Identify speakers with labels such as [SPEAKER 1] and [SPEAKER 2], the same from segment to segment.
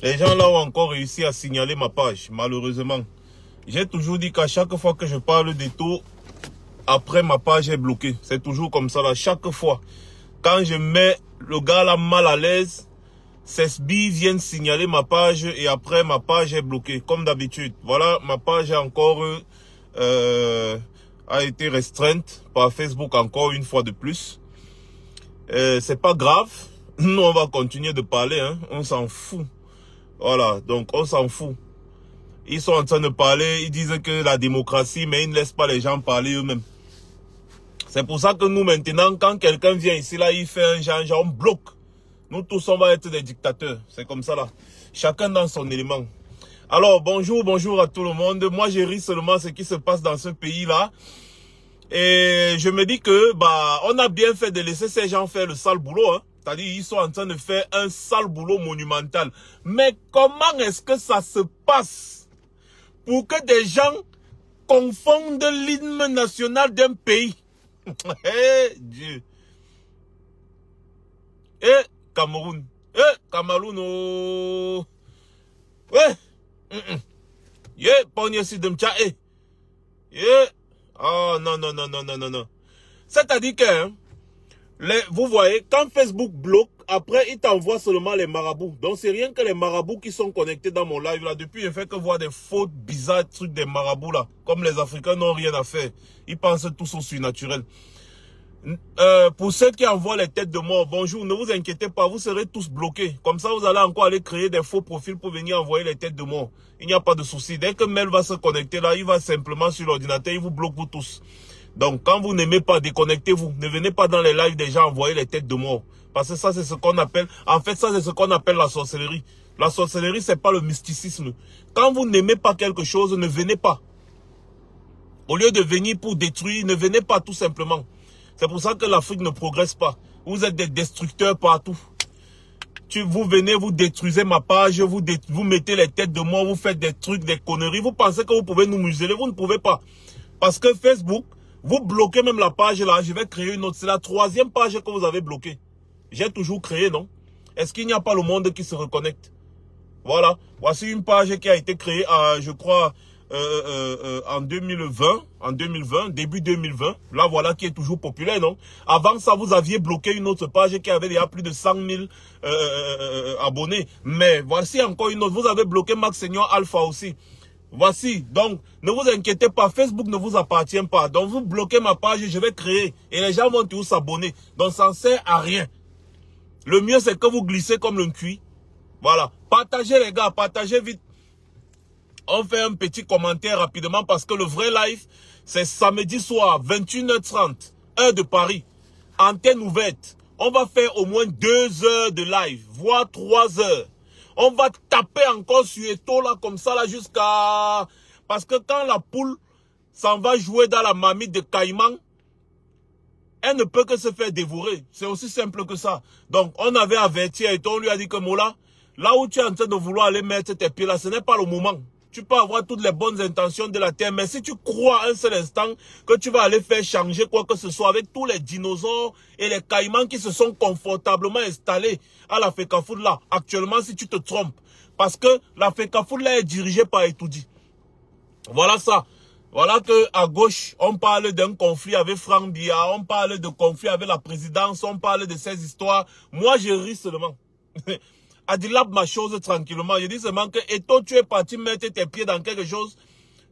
[SPEAKER 1] Les gens là ont encore réussi à signaler ma page, malheureusement. J'ai toujours dit qu'à chaque fois que je parle d'Eto, après ma page est bloquée. C'est toujours comme ça là, chaque fois. Quand je mets le gars là mal à l'aise, CESBI vient signaler ma page et après ma page est bloquée, comme d'habitude. Voilà, ma page est encore a été restreinte par Facebook encore une fois de plus. C'est pas grave. Nous, on va continuer de parler, hein. On s'en fout. Voilà, donc on s'en fout. Ils sont en train de parler, ils disent que la démocratie, mais ils ne laissent pas les gens parler eux-mêmes. C'est pour ça que nous, maintenant, quand quelqu'un vient ici, là, il fait un genre, on bloque. Nous tous, on va être des dictateurs. C'est comme ça, là. Chacun dans son élément. Alors, bonjour à tout le monde. Moi, je ris seulement ce qui se passe dans ce pays-là. Et je me dis que, on a bien fait de laisser ces gens faire le sale boulot, hein. C'est-à-dire, ils sont en train de faire un sale boulot monumental. Mais comment est-ce que ça se passe pour que des gens confondent l'hymne national d'un pays? Eh, Dieu. Eh, Cameroun. Eh, Cameroun, oh. Ouais. Yeah, pogné si de m'tcha, eh. Yeah. Oh, non. C'est-à-dire que, hein, vous voyez, quand Facebook bloque, après, il t'envoie seulement les marabouts. Donc, c'est rien que les marabouts qui sont connectés dans mon live, là. Depuis, je fais que voir des fautes bizarres, trucs des marabouts, là. Comme les Africains n'ont rien à faire. Ils pensent tous au surnaturel. Pour ceux qui envoient les têtes de mort, bonjour, ne vous inquiétez pas, vous serez tous bloqués. Comme ça, vous allez encore aller créer des faux profils pour venir envoyer les têtes de mort. Il n'y a pas de souci. Dès que Mel va se connecter là, il va simplement sur l'ordinateur, il vous bloque vous tous. Donc, quand vous n'aimez pas, déconnectez-vous. Ne venez pas dans les lives des gens envoyer les têtes de mort. Parce que ça, c'est ce qu'on appelle, en fait, ça, c'est ce qu'on appelle la sorcellerie. La sorcellerie, c'est pas le mysticisme. Quand vous n'aimez pas quelque chose, ne venez pas. Au lieu de venir pour détruire, ne venez pas tout simplement. C'est pour ça que l'Afrique ne progresse pas. Vous êtes des destructeurs partout. Vous venez, vous détruisez ma page, vous mettez les têtes de mort, vous faites des trucs, des conneries. Vous pensez que vous pouvez nous museler, vous ne pouvez pas. Parce que Facebook, vous bloquez même la page là, je vais créer une autre. C'est la 3e page que vous avez bloquée. J'ai toujours créé, non? Est-ce qu'il n'y a pas le monde qui se reconnecte? Voilà. Voici une page qui a été créée, je crois, en 2020, début 2020. Là, voilà, qui est toujours populaire, non? Avant ça, vous aviez bloqué une autre page qui avait déjà plus de 100 000 abonnés. Mais voici encore une autre. Vous avez bloqué Max Senior Alpha aussi. Voici, donc, ne vous inquiétez pas, Facebook ne vous appartient pas. Donc, vous bloquez ma page, je vais créer. Et les gens vont tous s'abonner. Donc, ça ne sert à rien. Le mieux, c'est que vous glissez comme le cuit. Voilà. Partagez, les gars, partagez vite. On fait un petit commentaire rapidement parce que le vrai live, c'est samedi soir, 21h30, heure de Paris. Antenne ouverte. On va faire au moins 2 heures de live, voire 3 heures. On va taper encore sur Eto là, comme ça là, jusqu'à... Parce que quand la poule s'en va jouer dans la marmite de Caïman, elle ne peut que se faire dévorer. C'est aussi simple que ça. Donc, on avait averti Eto, on lui a dit que Mola, là où tu es en train de vouloir aller mettre tes pieds là, ce n'est pas le moment. Tu peux avoir toutes les bonnes intentions de la terre, mais si tu crois un seul instant que tu vas aller faire changer quoi que ce soit avec tous les dinosaures et les caïmans qui se sont confortablement installés à la Fecafoot là, actuellement si tu te trompes, parce que la Fecafoot là est dirigée par Etoudi. Voilà ça. Voilà que à gauche, on parle d'un conflit avec Franck Biya, on parle de conflit avec la présidence, on parle de ces histoires. Moi, je ris seulement. Adilab ma chose tranquillement. Je dis seulement que et toi tu es parti mettre tes pieds dans quelque chose,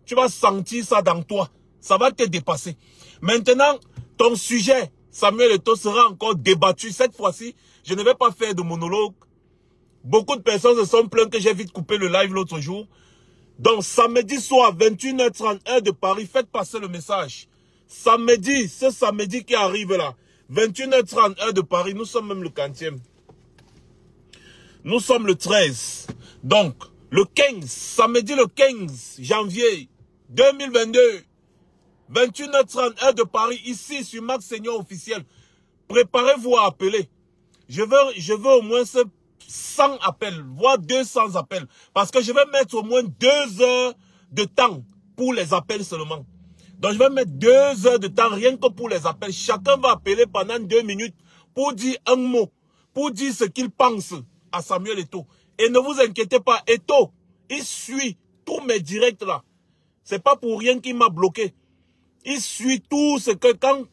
[SPEAKER 1] tu vas sentir ça dans toi. Ça va te dépasser. Maintenant, ton sujet, Samuel Eto'o, sera encore débattu. Cette fois-ci, je ne vais pas faire de monologue. Beaucoup de personnes se sont plaintes que j'ai vite coupé le live l'autre jour. Donc, samedi soir, 21h30, heure de Paris, faites passer le message. Samedi, ce samedi qui arrive là, 21h30, heure de Paris, nous sommes même le 40e. Nous sommes le 13. Donc, le 15, samedi le 15 janvier 2022, 21h30, heure de Paris, ici sur Max Senior officiel. Préparez-vous à appeler. Je veux au moins 100 appels, voire 200 appels. Parce que je vais mettre au moins 2 heures de temps pour les appels seulement. Donc, je vais mettre 2 heures de temps rien que pour les appels. Chacun va appeler pendant 2 minutes pour dire un mot, pour dire ce qu'il pense à Samuel Eto'o. Et ne vous inquiétez pas, Eto'o, il suit tous mes directs là. C'est pas pour rien qu'il m'a bloqué. Il suit tout ce que quand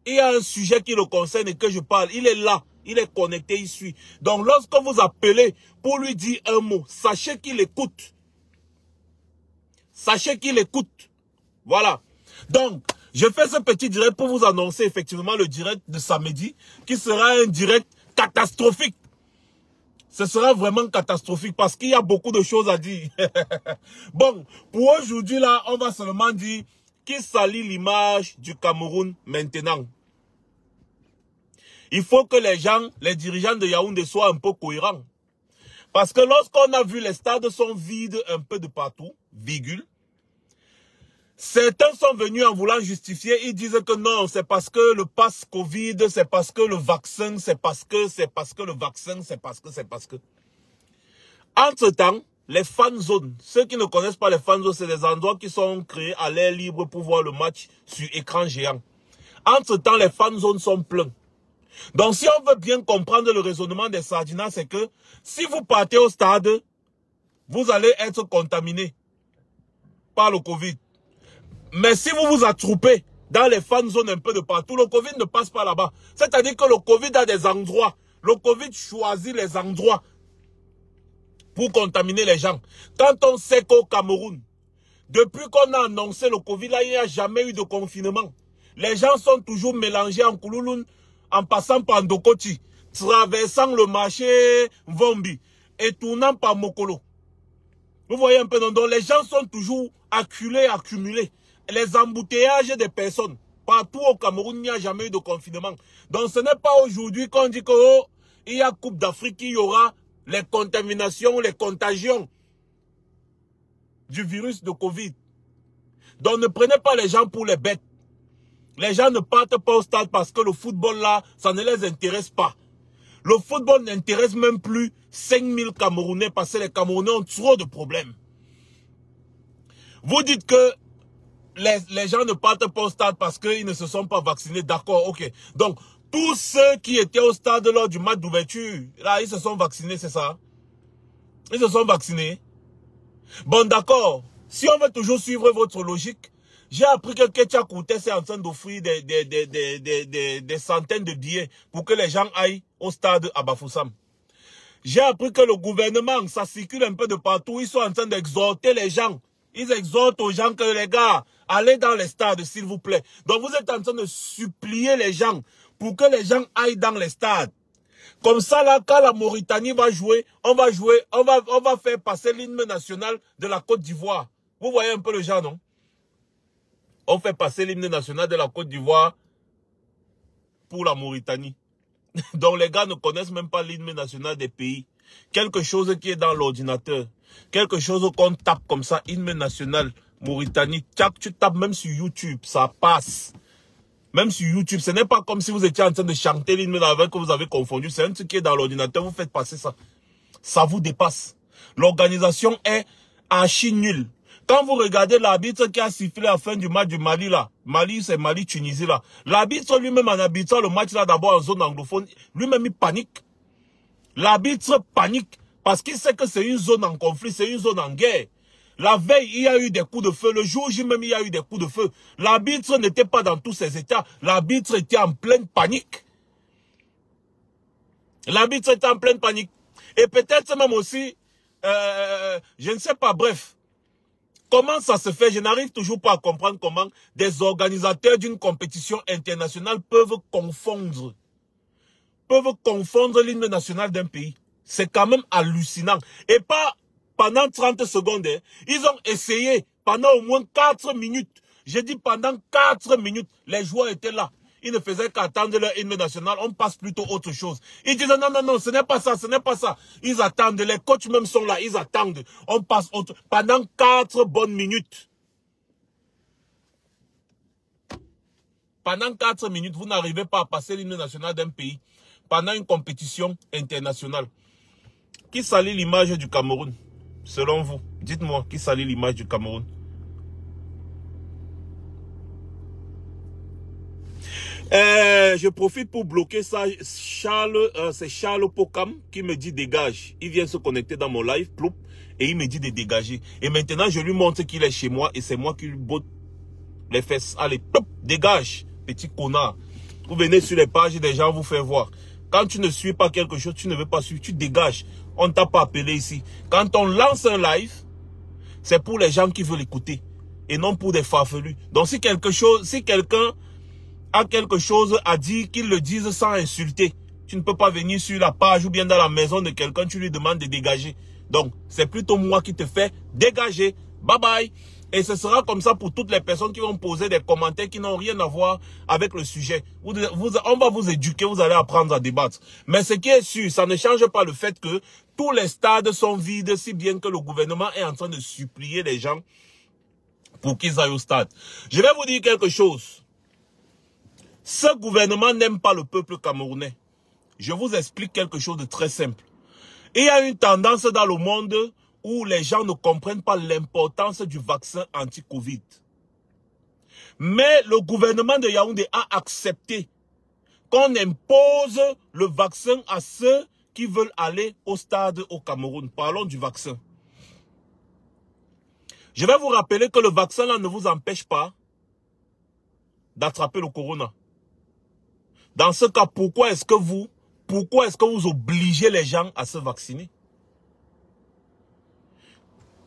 [SPEAKER 1] il y a un sujet qui le concerne et que je parle, il est là. Il est connecté, il suit. Donc lorsque vous appelez pour lui dire un mot, sachez qu'il écoute. Sachez qu'il écoute. Voilà. Donc, je fais ce petit direct pour vous annoncer effectivement le direct de samedi, qui sera un direct catastrophique. Ce sera vraiment catastrophique parce qu'il y a beaucoup de choses à dire. Bon, pour aujourd'hui là, on va seulement dire qui salit l'image du Cameroun maintenant. Il faut que les gens, les dirigeants de Yaoundé soient un peu cohérents. Parce que lorsqu'on a vu les stades sont vides un peu de partout, virgule, certains sont venus en voulant justifier, ils disent que non, c'est parce que le pass Covid, c'est parce que le vaccin, c'est parce que le vaccin, c'est parce que. Entre-temps, les fan zones, ceux qui ne connaissent pas les fan zones, c'est des endroits qui sont créés à l'air libre pour voir le match sur écran géant. Entre-temps, les fan zones sont pleins. Donc, si on veut bien comprendre le raisonnement des Sardinas, c'est que si vous partez au stade, vous allez être contaminé par le Covid. Mais si vous vous attroupez dans les fan zones un peu de partout, le Covid ne passe pas là-bas. C'est-à-dire que le Covid a des endroits. Le Covid choisit les endroits pour contaminer les gens. Quand on sait qu'au Cameroun, depuis qu'on a annoncé le Covid, là, il n'y a jamais eu de confinement. Les gens sont toujours mélangés en Koulouloun, en passant par Ndokoti, traversant le marché Vombi et tournant par Mokolo. Vous voyez un peu, donc les gens sont toujours accumulés. Les embouteillages des personnes. Partout au Cameroun, il n'y a jamais eu de confinement. Donc ce n'est pas aujourd'hui qu'on dit qu'il y a Coupe d'Afrique, il y aura les contaminations, les contagions du virus de Covid. Donc ne prenez pas les gens pour les bêtes. Les gens ne partent pas au stade parce que le football là, ça ne les intéresse pas. Le football n'intéresse même plus 5000 Camerounais parce que les Camerounais ont trop de problèmes. Vous dites que les gens ne partent pas au stade parce qu'ils ne se sont pas vaccinés. D'accord, ok. Donc, tous ceux qui étaient au stade lors du match d'ouverture, là, ils se sont vaccinés, c'est ça? Ils se sont vaccinés. Bon, d'accord. Si on veut toujours suivre votre logique, j'ai appris que Ketia Koutès est en train d'offrir des centaines de billets pour que les gens aillent au stade à Bafoussam. J'ai appris que le gouvernement, ça circule un peu de partout, ils sont en train d'exhorter les gens. Ils exhortent aux gens que les gars, allez dans les stades s'il vous plaît. Donc vous êtes en train de supplier les gens pour que les gens aillent dans les stades. Comme ça là, quand la Mauritanie va jouer, on va faire passer l'hymne national de la Côte d'Ivoire. Vous voyez un peu le genre, non? On fait passer l'hymne national de la Côte d'Ivoire pour la Mauritanie. Donc les gars ne connaissent même pas l'hymne national des pays. Quelque chose qui est dans l'ordinateur. Quelque chose qu'on tape comme ça, hymne national Mauritanie. Tu tapes même sur YouTube, ça passe. Même sur YouTube, ce n'est pas comme si vous étiez en train de chanter l'hymne avec que vous avez confondu. C'est un truc qui est dans l'ordinateur, vous faites passer ça. Ça vous dépasse. L'organisation est archi nulle. Quand vous regardez l'arbitre qui a sifflé la fin du match du Mali là, Mali c'est Mali-Tunisie là, l'arbitre lui-même en arbitrant le match là d'abord en zone anglophone, lui-même il panique. L'arbitre panique parce qu'il sait que c'est une zone en conflit, c'est une zone en guerre. La veille, il y a eu des coups de feu. Le jour J même, il y a eu des coups de feu. L'arbitre n'était pas dans tous ses états. L'arbitre était en pleine panique. L'arbitre était en pleine panique. Et peut-être même aussi, je ne sais pas, bref. Comment ça se fait? Je n'arrive toujours pas à comprendre comment des organisateurs d'une compétition internationale peuvent confondre l'hymne national d'un pays. C'est quand même hallucinant. Et pas pendant 30 secondes. Hein. Ils ont essayé pendant au moins 4 minutes. J'ai dit pendant 4 minutes, les joueurs étaient là. Ils ne faisaient qu'attendre leur hymne national. On passe plutôt autre chose. Ils disaient non, non, non, ce n'est pas ça, ce n'est pas ça. Ils attendent. Les coachs même sont là. Ils attendent. On passe autre. Pendant 4 bonnes minutes. Pendant 4 minutes, vous n'arrivez pas à passer l'hymne national d'un pays. Pendant une compétition internationale. Qui salit l'image du Cameroun? Selon vous, dites-moi, qui salit l'image du Cameroun? Je profite pour bloquer ça. C'est Charles Pokam qui me dit dégage. Il vient se connecter dans mon live, ploup, et il me dit de dégager. Et maintenant, je lui montre qu'il est chez moi et c'est moi qui lui botte les fesses. Allez, ploup, dégage, petit connard. Vous venez sur les pages des gens vous faire voir. Quand tu ne suis pas quelque chose, tu ne veux pas suivre, tu dégages. On ne t'a pas appelé ici. Quand on lance un live, c'est pour les gens qui veulent écouter et non pour des farfelus. Donc si quelqu'un a quelque chose à dire, qu'il le dise sans insulter. Tu ne peux pas venir sur la page ou bien dans la maison de quelqu'un, tu lui demandes de dégager. Donc, c'est plutôt moi qui te fais dégager. Bye bye. Et ce sera comme ça pour toutes les personnes qui vont poser des commentaires qui n'ont rien à voir avec le sujet. On va vous éduquer, vous allez apprendre à débattre. Mais ce qui est sûr, ça ne change pas le fait que tous les stades sont vides, si bien que le gouvernement est en train de supplier les gens pour qu'ils aillent au stade. Je vais vous dire quelque chose. Ce gouvernement n'aime pas le peuple camerounais. Je vous explique quelque chose de très simple. Il y a une tendance dans le monde où les gens ne comprennent pas l'importance du vaccin anti-Covid. Mais le gouvernement de Yaoundé a accepté qu'on impose le vaccin à ceux qui veulent aller au stade au Cameroun. Parlons du vaccin. Je vais vous rappeler que le vaccin là ne vous empêche pas d'attraper le corona. Dans ce cas, pourquoi est-ce que vous obligez les gens à se vacciner?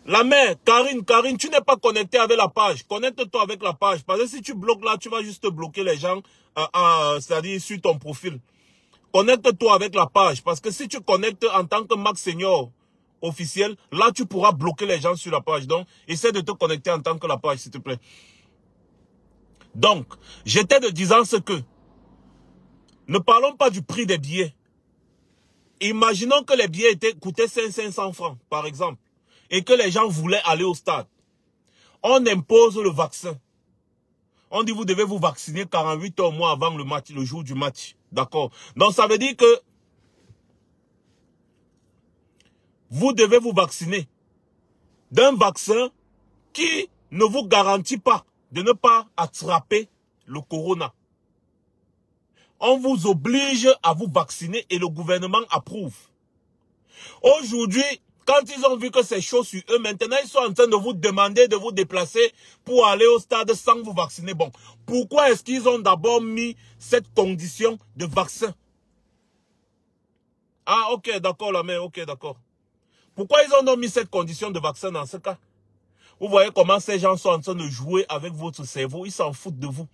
[SPEAKER 1] La mère, Karine, tu n'es pas connecté avec la page. Connecte-toi avec la page. Parce que si tu bloques là, tu vas juste bloquer les gens, c'est-à-dire sur ton profil. Connecte-toi avec la page. Parce que si tu connectes en tant que Max Senior officiel, là, tu pourras bloquer les gens sur la page. Donc, essaie de te connecter en tant que la page, s'il te plaît. Donc, j'étais de disant ce que ne parlons pas du prix des billets. Imaginons que les billets coûtaient 500 francs, par exemple, et que les gens voulaient aller au stade. On impose le vaccin. On dit vous devez vous vacciner 48 heures au moins avant le match, le jour du match. D'accord? Donc ça veut dire que vous devez vous vacciner d'un vaccin qui ne vous garantit pas de ne pas attraper le corona. On vous oblige à vous vacciner et le gouvernement approuve. Aujourd'hui, quand ils ont vu que c'est chaud sur eux, maintenant ils sont en train de vous demander de vous déplacer pour aller au stade sans vous vacciner. Bon, pourquoi est-ce qu'ils ont d'abord mis cette condition de vaccin? Ah, ok, d'accord, la mère, ok, d'accord. Pourquoi ils ont mis cette condition de vaccin dans ce cas? Vous voyez comment ces gens sont en train de jouer avec votre cerveau, ils s'en foutent de vous.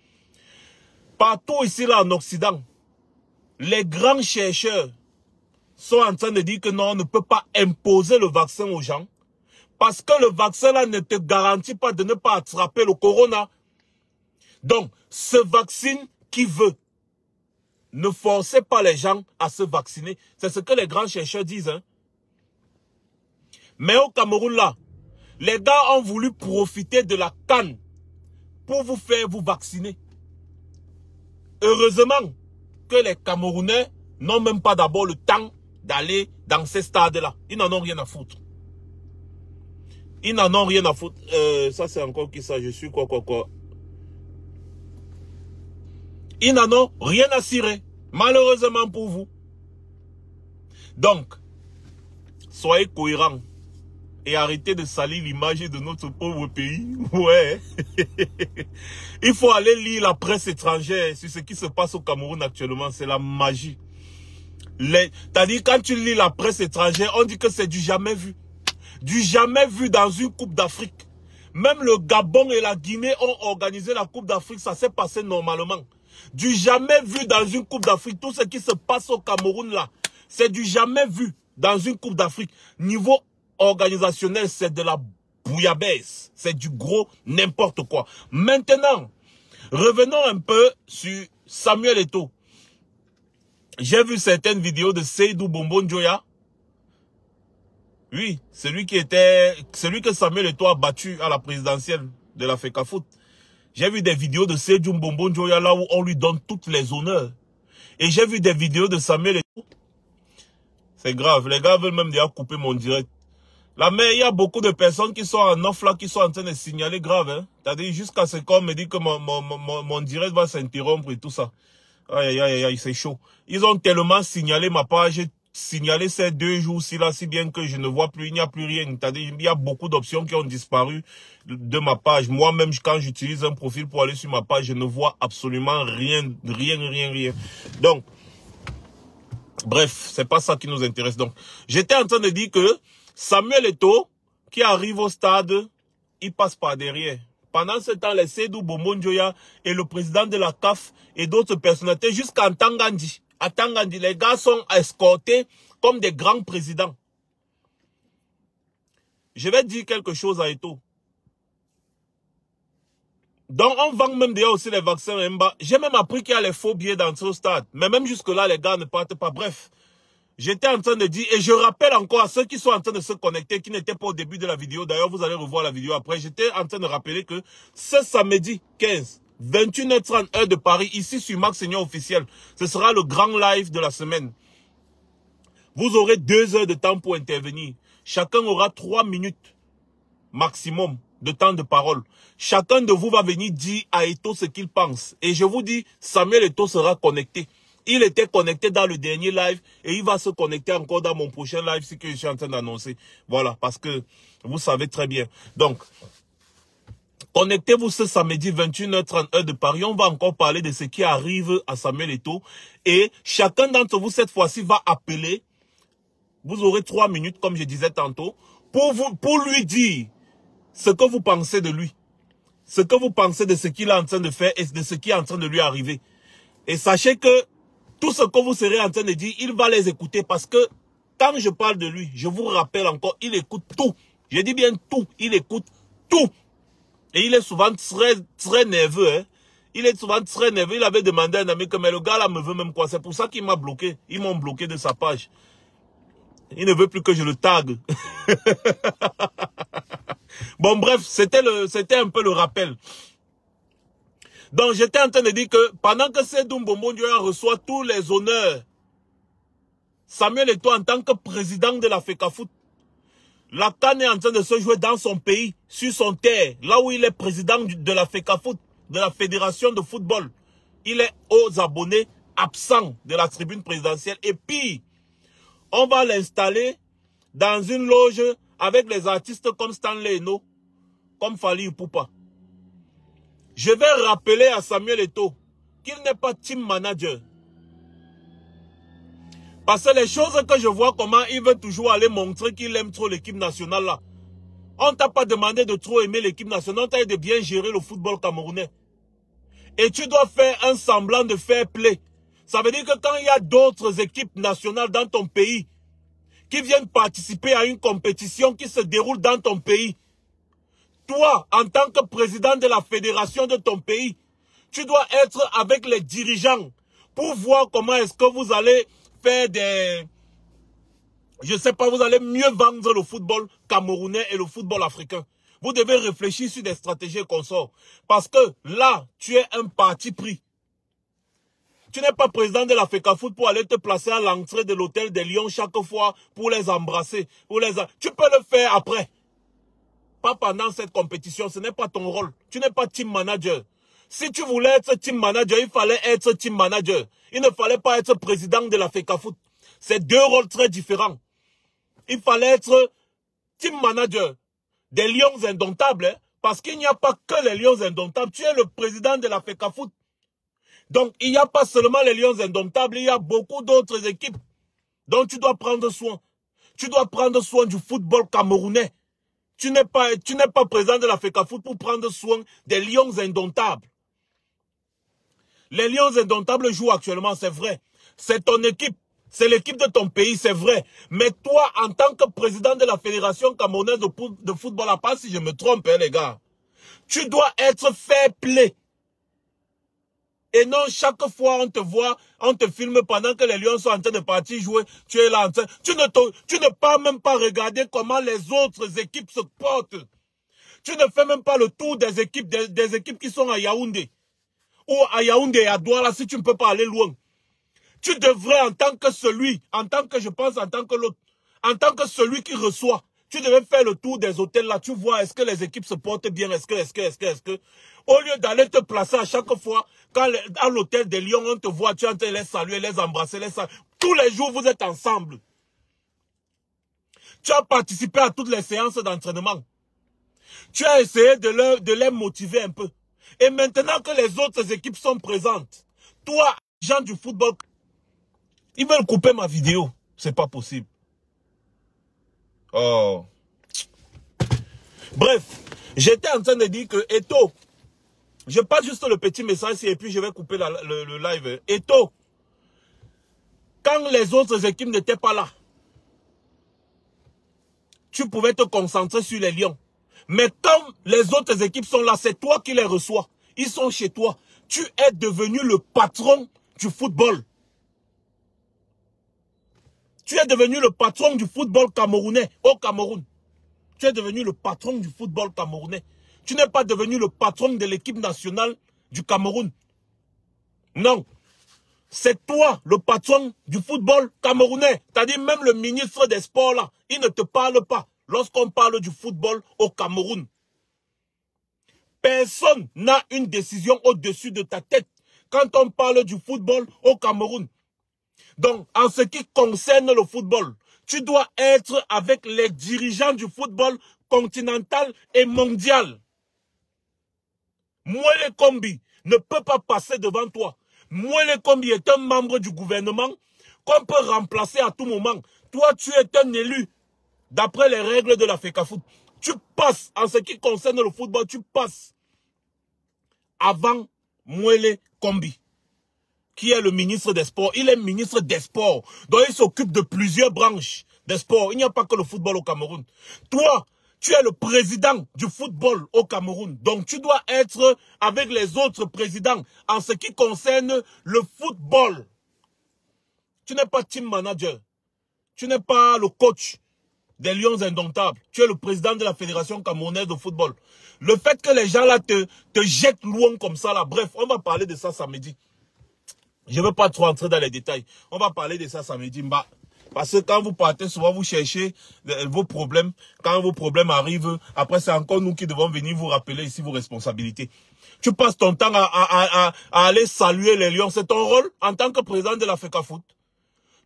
[SPEAKER 1] Partout ici, là, en Occident, les grands chercheurs sont en train de dire que non, on ne peut pas imposer le vaccin aux gens. Parce que le vaccin, là, ne te garantit pas de ne pas attraper le corona. Donc, ce vaccin qui veut, ne forcez pas les gens à se vacciner. C'est ce que les grands chercheurs disent. Hein. Mais au Cameroun, là, les gars ont voulu profiter de la canne pour vous faire vous vacciner. Heureusement que les Camerounais n'ont même pas d'abord le temps d'aller dans ces stades-là. Ils n'en ont rien à foutre. Ils n'en ont rien à foutre. Ça, c'est encore qui ça? Je suis quoi. Ils n'en ont rien à cirer. Malheureusement pour vous. Donc, soyez cohérents. Et arrêtez de salir l'image de notre pauvre pays. Ouais. Il faut aller lire la presse étrangère sur ce qui se passe au Cameroun actuellement. C'est la magie. C'est-à-dire, quand tu lis la presse étrangère, on dit que c'est du jamais vu. Du jamais vu dans une Coupe d'Afrique. Même le Gabon et la Guinée ont organisé la Coupe d'Afrique. Ça s'est passé normalement. Du jamais vu dans une Coupe d'Afrique. Tout ce qui se passe au Cameroun là, c'est du jamais vu dans une Coupe d'Afrique. Niveau organisationnel, c'est de la bouillabaisse. C'est du gros n'importe quoi. Maintenant, revenons un peu sur Samuel Eto'o. J'ai vu certaines vidéos de Seydou Bonbon Joya. Oui, celui que Samuel Eto'o a battu à la présidentielle de la FECAFOOT. J'ai vu des vidéos de Seydou Bonbon Joya là où on lui donne toutes les honneurs. Et j'ai vu des vidéos de Samuel Eto'o. C'est grave, les gars veulent même déjà couper mon direct. Là, mais il y a beaucoup de personnes qui sont en off là, qui sont en train de signaler grave. Hein. C'est-à-dire jusqu'à ce qu'on me dit que mon direct va s'interrompre et tout ça. Aïe, aïe, aïe, c'est chaud. Ils ont tellement signalé ma page, signalé ces 2 jours-ci là, si bien que je ne vois plus, il n'y a plus rien. Il y a beaucoup d'options qui ont disparu de ma page. Moi-même, quand j'utilise un profil pour aller sur ma page, je ne vois absolument rien. Donc, bref, c'est pas ça qui nous intéresse. Donc, j'étais en train de dire que Samuel Eto'o, qui arrive au stade, il passe par derrière. Pendant ce temps, les Seydou Bomonjoya et le président de la CAF et d'autres personnalités jusqu'à Tangandi. À Tangandi, les gars sont escortés comme des grands présidents. Je vais dire quelque chose à Eto'o. Donc, on vend même déjà aussi les vaccins Mba. J'ai même appris qu'il y a les faux billets dans ce stade. Mais même jusque-là, les gars ne partent pas. Bref, j'étais en train de dire, et je rappelle encore à ceux qui sont en train de se connecter, qui n'étaient pas au début de la vidéo. D'ailleurs, vous allez revoir la vidéo après. J'étais en train de rappeler que ce samedi 15, 21h30 heure de Paris, ici sur Max Seigneur officiel, ce sera le grand live de la semaine. Vous aurez 2 heures de temps pour intervenir. Chacun aura 3 minutes maximum de temps de parole. Chacun de vous va venir dire à Eto'o ce qu'il pense. Et je vous dis, Samuel Eto'o sera connecté. Il était connecté dans le dernier live et il va se connecter encore dans mon prochain live, ce que je suis en train d'annoncer. Voilà, parce que vous savez très bien. Donc, connectez-vous ce samedi 21h30 heure de Paris. On va encore parler de ce qui arrive à Samuel Eto'o. Et chacun d'entre vous, cette fois-ci, va appeler. Vous aurez 3 minutes, comme je disais tantôt, pour lui dire ce que vous pensez de lui. Ce que vous pensez de ce qu'il est en train de faire et de ce qui est en train de lui arriver. Et sachez que tout ce que vous serez en train de dire, il va les écouter parce que quand je parle de lui, je vous rappelle encore, il écoute tout. Je dis bien tout. Il écoute tout. Et il est souvent très nerveux. Hein. Il est souvent très nerveux. Il avait demandé à un ami que mais le gars là me veut même quoi. C'est pour ça qu'il m'a bloqué. Ils m'ont bloqué de sa page. Il ne veut plus que je le tag. Bon bref, c'était un peu le rappel. Donc j'étais en train de dire que pendant que Seydou Bomonjoya reçoit tous les honneurs, Samuel Eto'o en tant que président de la FECAFOOT, la CAN est en train de se jouer dans son pays, sur son terre, là où il est président de la FECAFOOT, de la Fédération de football. Il est aux abonnés absents de la tribune présidentielle. Et puis, on va l'installer dans une loge avec les artistes comme Stanley Eno, comme Fally Ipupa. Je vais rappeler à Samuel Eto'o qu'il n'est pas team manager. Parce que les choses que je vois, comment il veut toujours aller montrer qu'il aime trop l'équipe nationale là. On ne t'a pas demandé de trop aimer l'équipe nationale, on t'a dit de bien gérer le football camerounais. Et tu dois faire un semblant de fair play. Ça veut dire que quand il y a d'autres équipes nationales dans ton pays qui viennent participer à une compétition qui se déroule dans ton pays, toi, en tant que président de la fédération de ton pays, tu dois être avec les dirigeants pour voir comment est-ce que vous allez faire des... Je sais pas, vous allez mieux vendre le football camerounais et le football africain. Vous devez réfléchir sur des stratégies et consorts. Parce que là, tu es un parti pris. Tu n'es pas président de la FECAFOOT pour aller te placer à l'entrée de l'hôtel des Lions chaque fois pour les embrasser. Tu peux le faire après. Pas pendant cette compétition, ce n'est pas ton rôle. Tu n'es pas team manager. Si tu voulais être team manager, il fallait être team manager. Il ne fallait pas être président de la FECAFOOT. C'est 2 rôles très différents. Il fallait être team manager des Lions indomptables. Hein, parce qu'il n'y a pas que les Lions indomptables. Tu es le président de la FECAFOOT. Donc, il n'y a pas seulement les Lions indomptables, il y a beaucoup d'autres équipes dont tu dois prendre soin. Tu dois prendre soin du football camerounais. Tu n'es pas président de la FECAFOOT pour prendre soin des Lions indomptables. Les Lions indomptables jouent actuellement, c'est vrai. C'est ton équipe. C'est l'équipe de ton pays, c'est vrai. Mais toi, en tant que président de la Fédération camerounaise de football, à part si je me trompe, hein, les gars, tu dois être fair play. Et non, chaque fois on te voit, on te filme pendant que les Lions sont en train de partir jouer, tu es là en train. Tu ne pars même pas regarder comment les autres équipes se portent. Tu ne fais même pas le tour des équipes qui sont à Yaoundé. Ou à Yaoundé et à Douala si tu ne peux pas aller loin. Tu devrais en tant que celui qui reçoit, Tu devais faire le tour des hôtels là. Tu vois, est-ce que les équipes se portent bien? Est-ce que... Au lieu d'aller te placer à chaque fois, quand à l'hôtel des Lions, on te voit, tu es en train de les saluer, les embrasser, tous les jours, vous êtes ensemble. Tu as participé à toutes les séances d'entraînement. Tu as essayé de les motiver un peu. Et maintenant que les autres équipes sont présentes, toi, gens du football, ils veulent couper ma vidéo. C'est pas possible. Oh. Bref, j'étais en train de dire que Eto'o, je passe juste le petit message et puis je vais couper le live. Eto'o, quand les autres équipes n'étaient pas là, tu pouvais te concentrer sur les Lions. Mais comme les autres équipes sont là, c'est toi qui les reçois. Ils sont chez toi. Tu es devenu le patron du football. Tu es devenu le patron du football camerounais au Cameroun. Tu es devenu le patron du football camerounais. Tu n'es pas devenu le patron de l'équipe nationale du Cameroun. Non. C'est toi le patron du football camerounais. C'est-à-dire même le ministre des Sports là, il ne te parle pas lorsqu'on parle du football au Cameroun. Personne n'a une décision au-dessus de ta tête quand on parle du football au Cameroun. Donc, en ce qui concerne le football, tu dois être avec les dirigeants du football continental et mondial. Mwele Kombi ne peut pas passer devant toi. Mwele Kombi est un membre du gouvernement qu'on peut remplacer à tout moment. Toi, tu es un élu d'après les règles de la FECAFOOT. Tu passes, en ce qui concerne le football, tu passes avant Mwele Kombi, qui est le ministre des Sports. Il est ministre des Sports. Donc, il s'occupe de plusieurs branches des sports. Il n'y a pas que le football au Cameroun. Toi, tu es le président du football au Cameroun. Donc, tu dois être avec les autres présidents en ce qui concerne le football. Tu n'es pas team manager. Tu n'es pas le coach des Lions indomptables. Tu es le président de la Fédération camerounaise de football. Le fait que les gens là te jettent loin comme ça, là, bref, on va parler de ça samedi. Je ne veux pas trop entrer dans les détails. On va parler de ça samedi. Parce que quand vous partez, souvent vous cherchez vos problèmes. Quand vos problèmes arrivent, après c'est encore nous qui devons venir vous rappeler ici vos responsabilités. Tu passes ton temps à aller saluer les Lions. C'est ton rôle en tant que président de la FECAFOOT.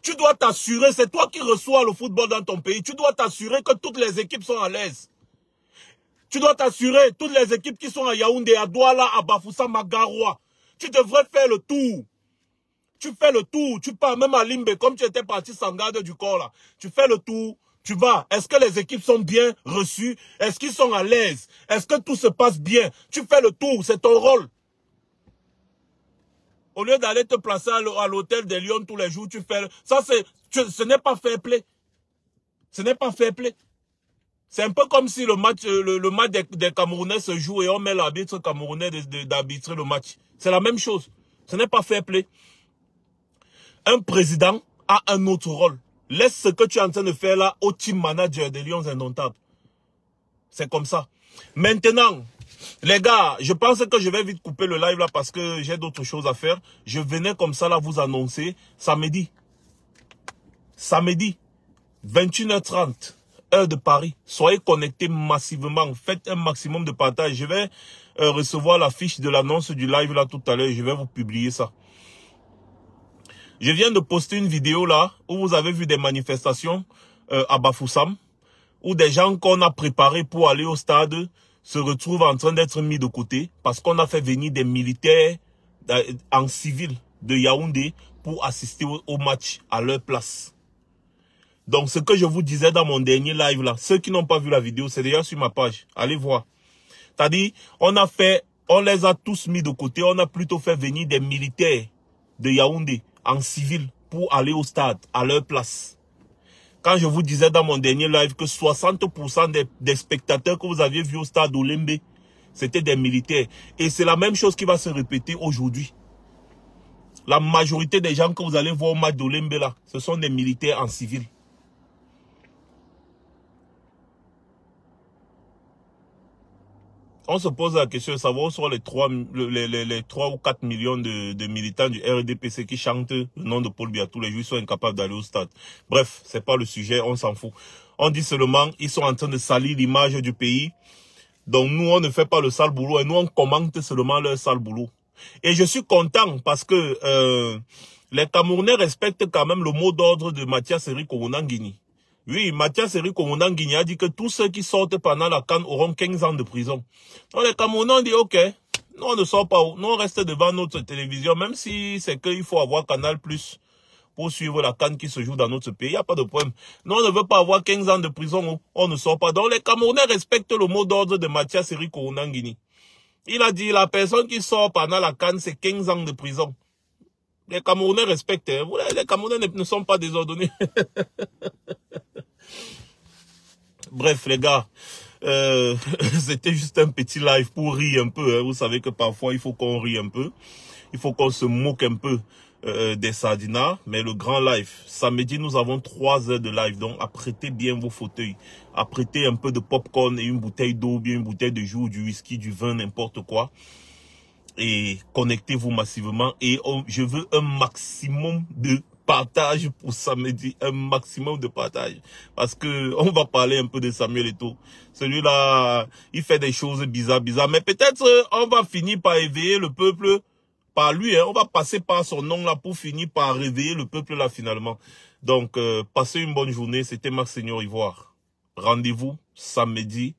[SPEAKER 1] Tu dois t'assurer, c'est toi qui reçois le football dans ton pays. Tu dois t'assurer que toutes les équipes sont à l'aise. Tu dois t'assurer, toutes les équipes qui sont à Yaoundé, à Douala, à Bafoussam, à Garoua. Tu devrais faire le tour. Tu fais le tour, tu pars même à Limbe, comme tu étais parti sans garde du corps là. Tu fais le tour, tu vas. Est-ce que les équipes sont bien reçues? Est-ce qu'ils sont à l'aise? Est-ce que tout se passe bien? Tu fais le tour, c'est ton rôle. Au lieu d'aller te placer à l'hôtel des Lions tous les jours, tu fais... Ça, ce n'est pas fair play. Ce n'est pas fair play. C'est un peu comme si le match des Camerounais se joue et on met l'arbitre camerounais d'arbitrer le match. C'est la même chose. Ce n'est pas fair play. Un président a un autre rôle. Laisse ce que tu es en train de faire là au team manager des Lions indomptables. C'est comme ça. Maintenant, les gars, je pense que je vais vite couper le live là parce que j'ai d'autres choses à faire. Je venais comme ça là vous annoncer samedi. Samedi, 21h30, heure de Paris. Soyez connectés massivement. Faites un maximum de partage. Je vais recevoir la fiche de l'annonce du live là tout à l'heure. Je vais vous publier ça. Je viens de poster une vidéo là où vous avez vu des manifestations à Bafoussam, où des gens qu'on a préparés pour aller au stade se retrouvent en train d'être mis de côté parce qu'on a fait venir des militaires en civil de Yaoundé pour assister au match à leur place. Donc ce que je vous disais dans mon dernier live là, ceux qui n'ont pas vu la vidéo, c'est déjà sur ma page. Allez voir. C'est-à-dire, on les a tous mis de côté, on a plutôt fait venir des militaires de Yaoundé en civil pour aller au stade à leur place. Quand je vous disais dans mon dernier live que 60% des spectateurs que vous aviez vus au stade Olembe, c'était des militaires. Et c'est la même chose qui va se répéter aujourd'hui. La majorité des gens que vous allez voir au match d'Olembe là, ce sont des militaires en civil. On se pose la question de savoir où sont les 3 ou 4 millions de militants du RDPC qui chantent le nom de Paul Biya tous les jours, ils sont incapables d'aller au stade. Bref, c'est pas le sujet, on s'en fout. On dit seulement, ils sont en train de salir l'image du pays. Donc nous, on ne fait pas le sale boulot et nous, on commente seulement leur sale boulot. Et je suis content parce que les Camerounais respectent quand même le mot d'ordre de Mathias Eric Omonangini. Oui, Mathias Eric Omonangini a dit que tous ceux qui sortent pendant la CAN auront 15 ans de prison. Donc les Camerounais ont dit, ok, nous on ne sort pas, nous on reste devant notre télévision, même si c'est qu'il faut avoir Canal+ pour suivre la CAN qui se joue dans notre pays, il n'y a pas de problème. Nous on ne veut pas avoir 15 ans de prison, on ne sort pas. Donc les Camerounais respectent le mot d'ordre de Mathias Eric Omonangini. Il a dit, la personne qui sort pendant la CAN, c'est 15 ans de prison. Les Camerounais respectent, hein. Les Camerounais ne sont pas désordonnés. Bref, les gars, c'était juste un petit live pour rire un peu. Hein. Vous savez que parfois, il faut qu'on rie un peu. Il faut qu'on se moque un peu des sardinats. Mais le grand live, samedi, nous avons 3 heures de live. Donc, apprêtez bien vos fauteuils. Apprêtez un peu de popcorn et une bouteille d'eau, bien une bouteille de jus, du whisky, du vin, n'importe quoi. Et connectez-vous massivement. Et je veux un maximum de partage pour samedi, un maximum de partage. Parce que on va parler un peu de Samuel Eto'o. Celui-là, il fait des choses bizarres. Mais peut-être on va finir par éveiller le peuple par lui. Hein. On va passer par son nom là pour finir par réveiller le peuple là finalement. Donc, passez une bonne journée. C'était Max Seigneur Ivoire. Rendez-vous samedi,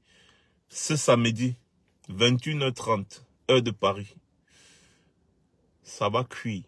[SPEAKER 1] ce samedi, 21h30, heure de Paris. Ça va cuire.